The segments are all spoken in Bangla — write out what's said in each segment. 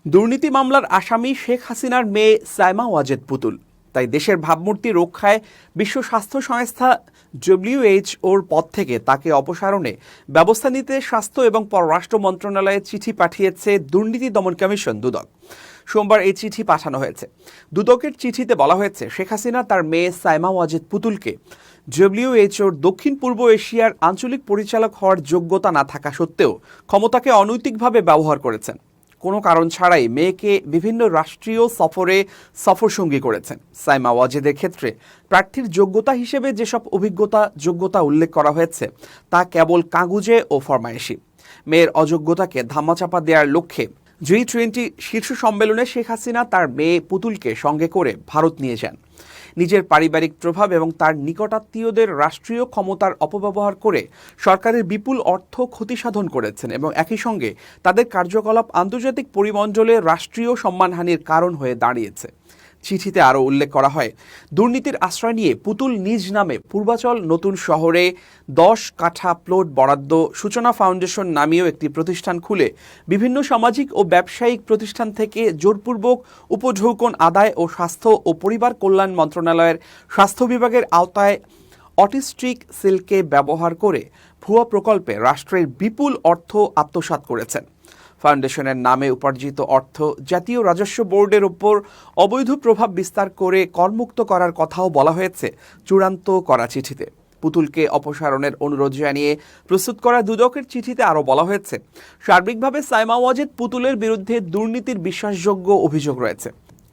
দুর্নীতি মামলার আসামি শেখ হাসিনার মেয়ে সাইমা ওয়াজেদ পুতুল। তাই দেশের ভাবমূর্তি রক্ষায় বিশ্ব স্বাস্থ্য সংস্থা WHO-র পদ থেকে তাকে অপসারণে ব্যবস্থা নিতে স্বাস্থ্য এবং পররাষ্ট্র মন্ত্রণালয়ে চিঠি পাঠিয়েছে দুর্নীতি দমন কমিশন দুদক। সোমবার এই চিঠি পাঠানো হয়েছে। দুদকের চিঠিতে বলা হয়েছে, শেখ হাসিনা তার মেয়ে সাইমা ওয়াজেদ পুতুলকে WHO-র দক্ষিণ পূর্ব এশিয়ার আঞ্চলিক পরিচালক হওয়ার যোগ্যতা না থাকা সত্ত্বেও ক্ষমতাকে অনৈতিকভাবে ব্যবহার করেছেন। কোনো কারণ ছাড়াই মেয়েকে বিভিন্ন রাষ্ট্রীয় সফরে সফরসঙ্গী করেছেন। সাইমা ওয়াজেদের ক্ষেত্রে প্রার্থীর যোগ্যতা হিসেবে যেসব যোগ্যতা উল্লেখ করা হয়েছে তা কেবল কাগুজে ও ফরমায়েশি। মেয়ের অযোগ্যতাকে ধামাচাপা দেওয়ার লক্ষ্যে G20 শীর্ষ সম্মেলনে শেখ হাসিনা তার মেয়ে পুতুলকে সঙ্গে করে ভারত নিয়ে যান। নিজের পারিবারিক প্রভাব এবং তার নিকটাত্মীয়দের রাষ্ট্রীয় ক্ষমতার অপব্যবহার করে সরকারের বিপুল অর্থ ক্ষতিসাধন করেছেন এবং একই সঙ্গে তাদের কার্যকলাপ আন্তর্জাতিক পরিমণ্ডলে রাষ্ট্রীয় সম্মানহানির কারণ হয়ে দাঁড়িয়েছে। চিঠিতে আরও উল্লেখ করা হয়, দুর্নীতির আশ্রয় নিয়ে পুতুল নিজ নামে পূর্বাচল নতুন শহরে 10 কাঠা প্লট বরাদ্দ সূচনা ফাউন্ডেশন নামীয় একটি প্রতিষ্ঠান খুলে বিভিন্ন সামাজিক ও ব্যবসায়িক প্রতিষ্ঠান থেকে জোরপূর্বক উপঢৌকন আদায় ও স্বাস্থ্য ও পরিবার কল্যাণ মন্ত্রণালয়ের স্বাস্থ্য বিভাগের আওতায় অটিস্টিক সেলকে ব্যবহার করে ভুয়া প্রকল্পে রাষ্ট্রের বিপুল অর্থ আত্মসাৎ করেছেন। ফাউন্ডেশনের নামে উপার্জিত অর্থ জাতীয় রাজস্ব বোর্ডের ওপর অবৈধ প্রভাব বিস্তার করে করমুক্ত করার কথাও বলা হয়েছে চূড়ান্ত করা চিঠিতে। পুতুলকে অপসারণের অনুরোধ জানিয়ে প্রস্তুত করা দুদকের চিঠিতে আরও বলা হয়েছে, সার্বিকভাবে সাইমা ওয়াজেদ পুতুলের বিরুদ্ধে দুর্নীতির বিশ্বাসযোগ্য অভিযোগ রয়েছে।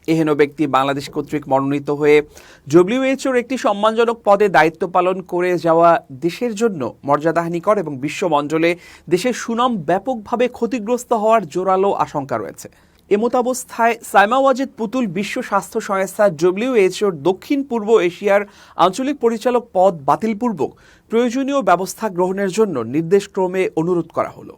এহেন ব্যক্তি বাংলাদেশ কর্তৃক মনোনীত হয়ে WHO-র একটি সম্মানজনক পদে দায়িত্ব পালন করে যাওয়া দেশের জন্য মর্যাদাহানিকর এবং বিশ্বমণ্ডলে দেশের সুনাম ব্যাপকভাবে ক্ষতিগ্রস্ত হওয়ার জোরালো আশঙ্কা রয়েছে। এমতাবস্থায় সাইমা ওয়াজেদ পুতুল বিশ্ব স্বাস্থ্য সংস্থা WHO-র দক্ষিণ পূর্ব এশিয়ার আঞ্চলিক পরিচালক পদ বাতিলপূর্বক প্রয়োজনীয় ব্যবস্থা গ্রহণের জন্য নির্দেশক্রমে অনুরোধ করা হলো।